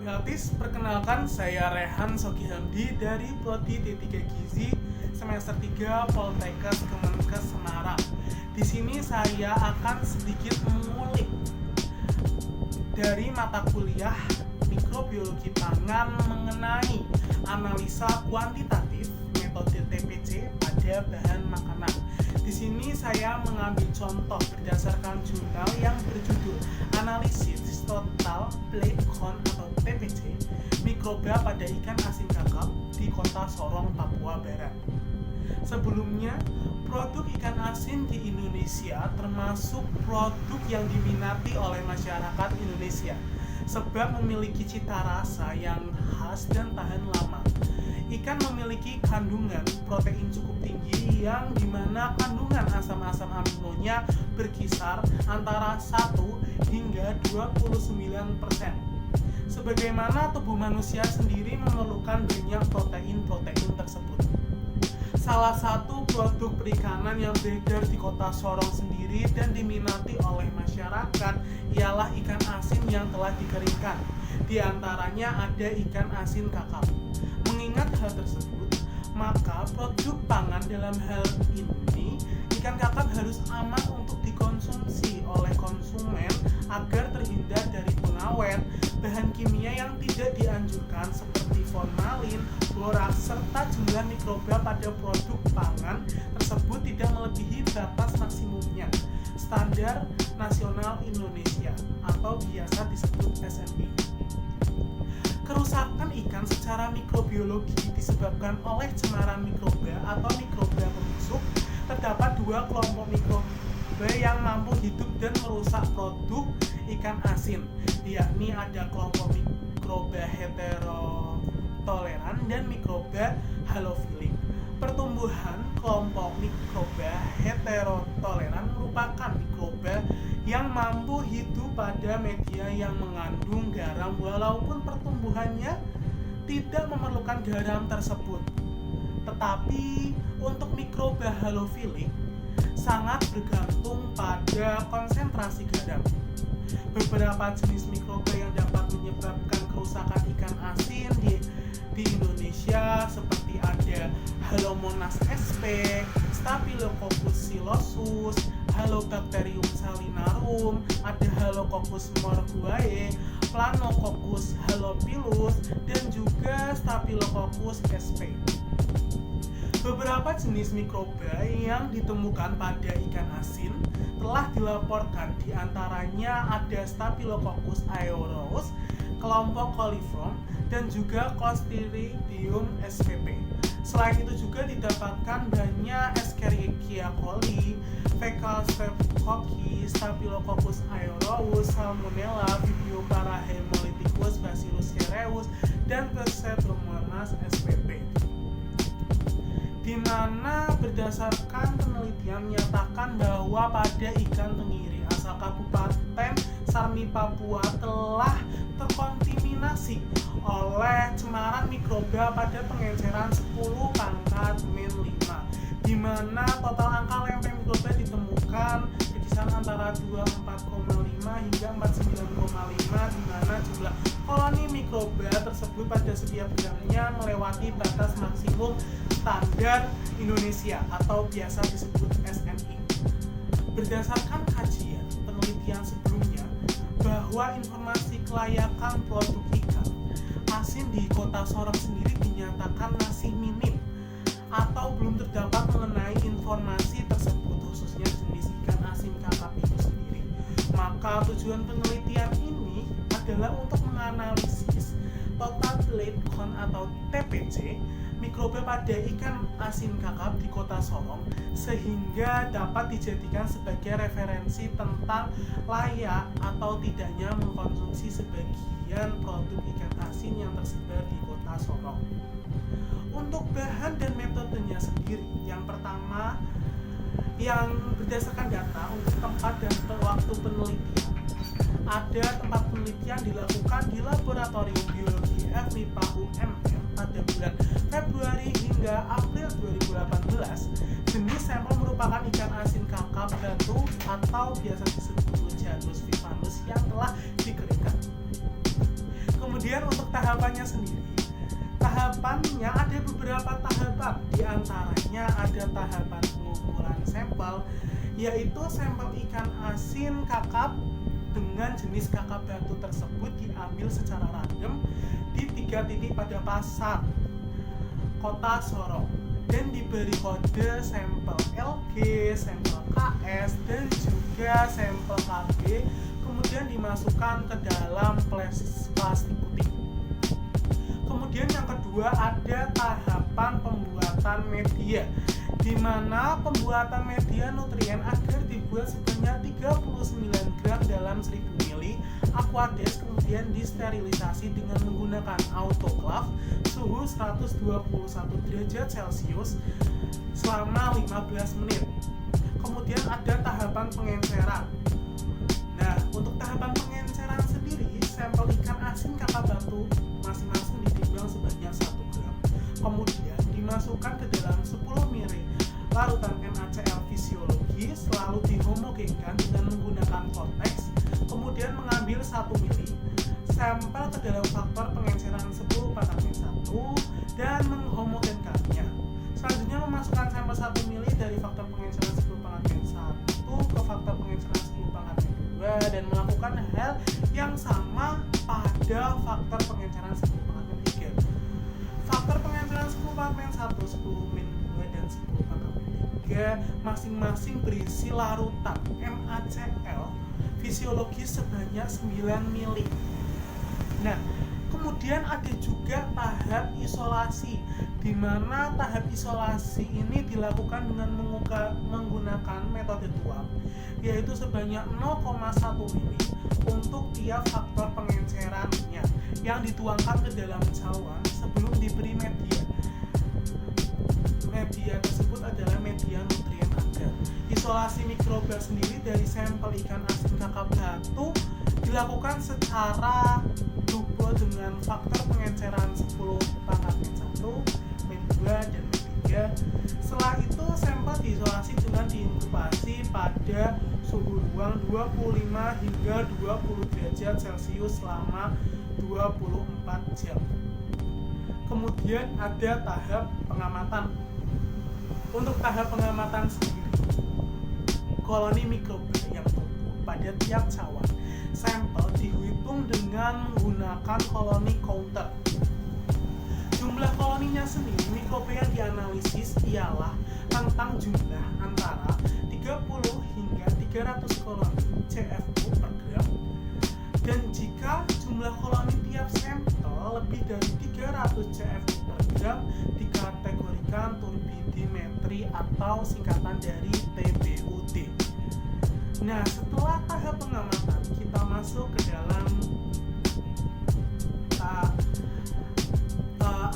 Gratis, perkenalkan saya Rehan Sogi Hamdi dari Prodi D3 Gizi semester 3 Poltekkes Kemenkes Semarang. Di sini saya akan sedikit mengulik dari mata kuliah mikrobiologi pangan mengenai analisa kuantitatif metode TPC pada bahan makanan. Di sini saya mengambil contoh berdasarkan jurnal yang berjudul Analisis Total Plate Count atau TPC Mikroba pada ikan asin kakap di Kota Sorong, Papua Barat. Sebelumnya, produk ikan asin di Indonesia termasuk produk yang diminati oleh masyarakat Indonesia sebab memiliki cita rasa yang khas dan tahan lama. Ikan memiliki kandungan protein cukup tinggi yang dimana kandungan asam-asam aminonya berkisar antara 1 hingga 29%. Sebagaimana tubuh manusia sendiri memerlukan banyak protein-protein tersebut. Salah satu produk perikanan yang beredar di Kota Sorong sendiri dan diminati oleh masyarakat ialah ikan asin yang telah dikeringkan. Di antaranya ada ikan asin kakap. Mengingat hal tersebut, maka produk pangan dalam hal ini ikan kakap harus aman untuk dikonsumsi oleh konsumen agar terhindar dari pengawet, bahan kimia yang tidak dianjurkan seperti formalin, boraks, serta jumlah mikroba pada produk pangan tersebut tidak melebihi batas maksimumnya Standar Nasional Indonesia atau biasa disebut SNI. Kerusakan ikan secara mikrobiologi disebabkan oleh cemaran mikroba atau mikroba pembusuk. Terdapat dua kelompok mikroba yang mampu hidup dan merusak produk ikan asin, yakni ada kelompok mikroba heterotoleran dan mikroba halofilik. Pertumbuhan kelompok mikroba heterotoleran merupakan mikroba yang mampu hidup pada media yang mengandung garam walaupun pertumbuhannya tidak memerlukan garam tersebut. Tetapi untuk mikroba halofilik sangat bergantung pada konsentrasi garam. Beberapa jenis mikroba yang dapat menyebabkan kerusakan ikan asin di Indonesia seperti ada Halomonas sp, Staphylococcus psilosus, Halobacterium salinarum, ada Halococcus morguae, Planococcus halopilus, dan juga Staphylococcus sp. Beberapa jenis mikroba yang ditemukan pada ikan asin telah dilaporkan, diantaranya ada Staphylococcus aureus, kelompok coliform, dan juga Clostridium spp. Selain itu juga didapatkan banyak Escherichia coli, Fecal Streptococcus, Staphylococcus aureus, Salmonella, Vibrio parahemolyticus, Bacillus cereus, dan Pseudomonas spp. Di mana berdasarkan penelitian menyatakan bahwa pada ikan tenggiri asal Kabupaten Sarmi, Papua telah terkontaminasi oleh cemaran mikroba pada pengenceran 10 pangkat min 5, di mana total angka lempeng mikroba ditemukan berkisar antara 24,5 hingga 49,5, di mana jumlah koloni mikroba tersebut pada setiap gramnya melewati batas maksimum standar Indonesia atau biasa disebut SNI. Berdasarkan kajian penelitian sebelumnya bahwa informasi kelayakan produk ikan asin di Kota Sorong sendiri dinyatakan masih minim atau belum terdapat mengenai informasi tersebut, khususnya jenis ikan asin kakap itu sendiri. Maka tujuan penelitian ini adalah untuk menganalisis total plate count atau TPC mikroba pada ikan asin kakap di Kota Sorong sehingga dapat dijadikan sebagai referensi tentang layak atau tidaknya mengkonsumsi sebagian produk ikan asin yang tersebar di Kota Sorong. Untuk bahan dan metodenya sendiri, yang pertama yang berdasarkan data untuk tempat dan waktu penelitian, ada tempat penelitian dilakukan di Laboratorium Biologi FMIPA UMM pada bulan Februari hingga April 2018. Jenis sampel merupakan ikan asin kakap batu atau biasa disebut Janus vivanus yang telah dikeringkan. Kemudian untuk antaranya ada tahapan pengumpulan sampel, yaitu sampel ikan asin kakap dengan jenis kakap batu tersebut diambil secara random di 3 titik pada pasar Kota Sorong dan diberi kode sampel LG, sampel KS, dan juga sampel KB, kemudian dimasukkan ke dalam plastik putih. Kemudian yang kedua ada tahapan pembuatan media, di mana pembuatan media nutrien agar dibuat sebanyak 39 gram dalam 1000 ml Aquades, kemudian disterilisasi dengan menggunakan autoclave suhu 121 derajat Celcius selama 15 menit. Kemudian ada tahapan pengenceran. Nah, untuk tahapan pengenceran sendiri, sampel ikan asin kakap batu masing-masing ditimbang sebanyak 1 gram. Kemudian dimasukkan ke dalam 10 ml larutan NaCl fisiologis, lalu dihomogenkan dengan menggunakan vortex, kemudian mengambil 1 ml sampel ke dalam faktor pengenceran 10⁻⁻1 dan menghomogenkannya. Selanjutnya memasukkan sampel 1 ml dari faktor pengenceran 10⁻⁻1 ke faktor pengenceran 10⁻⁻2 dan melakukan hal yang sama pada faktor pengenceran 10⁻⁻3. Faktor pengenceran 10⁻⁻1, 10⁻2 dan 10⁻⁻3 masing-masing berisi larutan NaCl fisiologis sebanyak 9 ml. Nah, kemudian ada juga tahap isolasi, di mana tahap isolasi ini dilakukan dengan menggunakan metode tuang, yaitu sebanyak 0,1 ml untuk tiap faktor pengencerannya yang dituangkan ke dalam cawan sebelum diberi media. Media tersebut adalah media nutrien agar. Isolasi mikroba sendiri dari sampel ikan asin kakap batu dilakukan secara double dengan faktor pengenceran 10⁻⁻1, M2 dan M3. Setelah itu sampel diisolasi dengan diinkubasi pada suhu ruang 25 hingga 20 derajat Celcius selama 24 jam. Kemudian ada tahap pengamatan. Untuk tahap pengamatan sendiri, koloni mikroba yang tumbuh pada tiap cawan sampel dihitung dengan menggunakan koloni counter. Jumlah koloninya sendiri mikroba yang dianalisis ialah rentang jumlah antara 30 hingga 300 koloni CFU per gram, dan jika jumlah koloni tiap sampel lebih dari 300 CFU per gram dikategorikan turbidimetri atau singkatan dari TBUT. Nah, setelah tahap pengamatan kita masuk ke dalam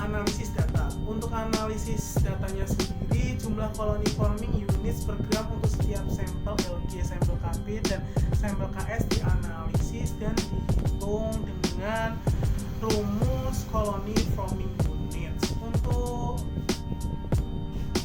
analisis data. Untuk analisis datanya sendiri, jumlah koloni forming units per gram untuk setiap sampel LG, sampel KB, dan sampel KS dianalisis dan dihitung dengan rumus koloni forming units. Untuk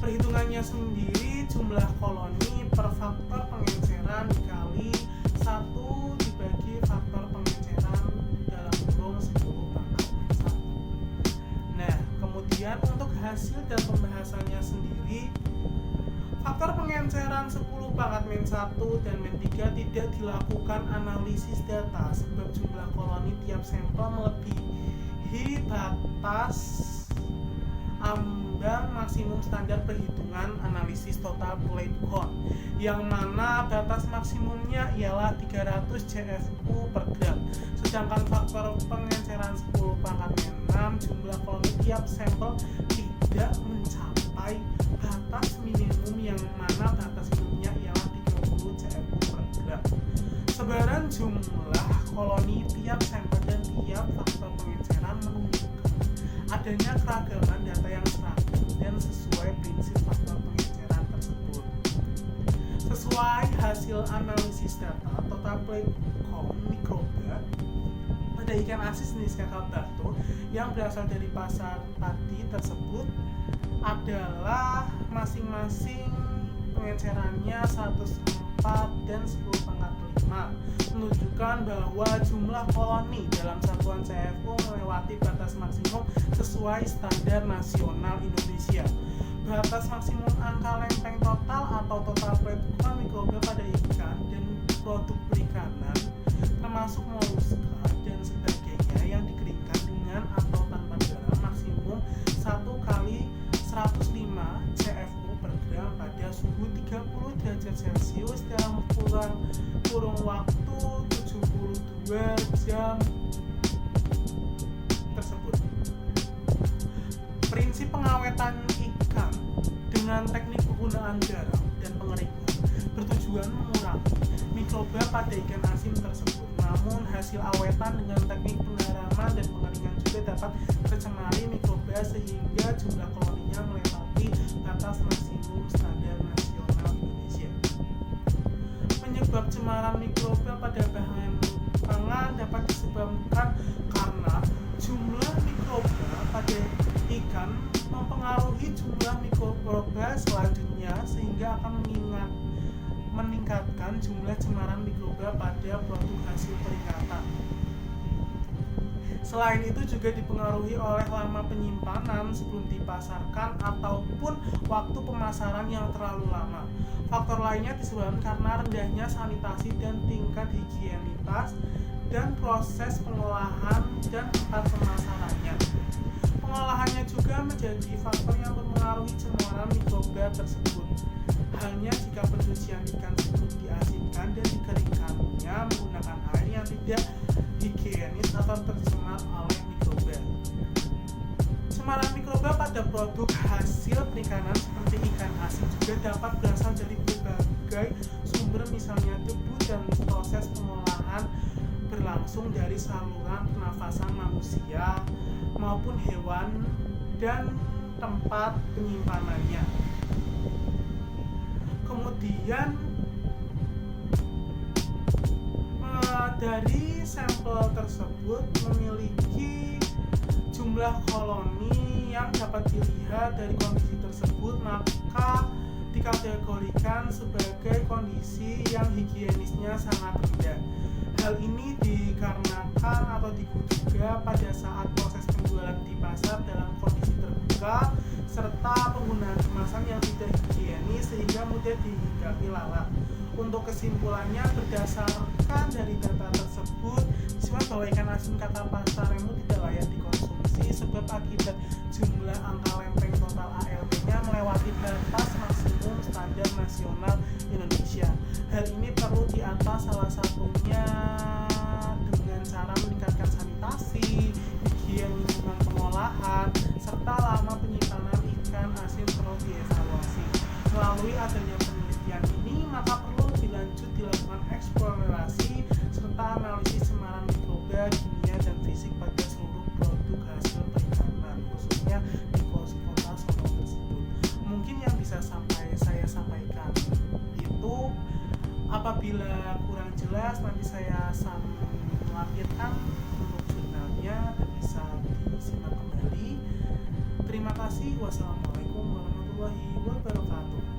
perhitungannya sendiri, jumlah koloni per faktor pengenceran dikali 1 dibagi faktor pengenceran dalam kurung 10⁻⁻1. Nah, kemudian untuk hasil dan pembahasannya sendiri, faktor pengenceran 10⁻⁻1 dan M3 tidak dilakukan analisis data sebab jumlah koloni tiap sampel melebihi batas ambang maksimum standar perhitungan analisis total plate count, yang mana batas maksimumnya ialah 300 CFU per gram. Sedangkan faktor pengenceran 10⁻⁻6 jumlah koloni tiap sampel tidak mencapai batas minimum, yang mana batas minimumnya ialah 30 CFU per gram. Sebaran jumlah koloni tiap sampel dan tiap faktor pengenceran menunjukkan adanya keragaman data yang seragam dan sesuai prinsip faktor pengenceran tersebut. Sesuai hasil analisis data, total plate count mikroba pada ikan asin jenis kakap batu yang berasal dari pasar tadi tersebut adalah masing-masing pengencerannya 104 dan 10⁻⁵, menunjukkan bahwa jumlah koloni dalam satuan CFU melewati batas maksimum sesuai standar nasional Indonesia. Batas maksimum angka lempeng total atau total produksi mikroba pada ikan dan produk perikanan termasuk moluska dan sebagainya yang dikeringkan dengan atau tanpa garam maksimum 1 kali 105 CFU per gram pada suhu 30 derajat Celcius dalam kurung waktu 72 jam tersebut. Prinsip pengawetan ikan dengan teknik penggunaan garam dan pengeringan bertujuan mengurangi mikroba pada ikan asin tersebut. Namun hasil awetan dengan teknik penggaraman dan pengeringan juga dapat tercemari mikroba sehingga jumlah koloninya melewati batas maksimum standar nasional Indonesia. Penyebab cemaran mikroba pada bahan pangan dapat disebabkan karena jumlah mikroba pada ikan mempengaruhi jumlah mikroba selanjutnya sehingga akan meningkatkan jumlah cemaran mikroba pada produk hasil peringatan. Selain itu juga dipengaruhi oleh lama penyimpanan sebelum dipasarkan ataupun waktu pemasaran yang terlalu lama. Faktor lainnya disebabkan karena rendahnya sanitasi dan tingkat higienitas dan proses pengolahan dan tempat pemasarannya. Pengolahannya juga menjadi faktor yang mempengaruhi cemaran mikroba tersebut. Halnya jika pencucian ikan sebelum diasinkan dan dikeringkannya menggunakan air yang tidak higienis atau tercemar oleh mikroba. Cemaran mikroba pada produk hasil perikanan seperti ikan asin juga dapat berasal dari berbagai sumber, misalnya debu dan proses pengolahan berlangsung dari saluran pernafasan manusia maupun hewan dan tempat penyimpanannya. Kemudian dari sampel tersebut memiliki jumlah koloni yang dapat dilihat dari kondisi tersebut, maka dikategorikan sebagai kondisi yang higienisnya sangat rendah. Hal ini dikarenakan atau diduga pada saat proses penjualan di pasar dalam kondisi terbuka serta penggunaan kemasan yang tidak higienis sehingga mudah dihinggapi lalat. Untuk kesimpulannya, berdasarkan dari data tersebut, disebut bahwa ikan asin kakap pasaremu tidak layak dikonsumsi sebab akibat jumlah angka lempeng total ALT-nya melewati batas maksimum standar nasional Indonesia. Hal ini perlu diatasi salah satunya dengan cara meningkatkan sanitasi, higien lingkungan pengolahan, serta lama penyimpanan ikan asin perlu dievaluasi. Melalui adanya penelitian ini, maka perlu lebih lanjut dilakukan eksplorasi serta analisis cemaran mikroba, kimia, dan fisik pada seluruh produk hasil perikanan, khususnya di kota Solo tersebut. Mungkin yang bisa saya sampaikan itu, apabila kurang jelas nanti saya melampirkan untuk jurnalnya dan bisa disimak kembali. Terima kasih. Wassalamualaikum warahmatullahi wabarakatuh.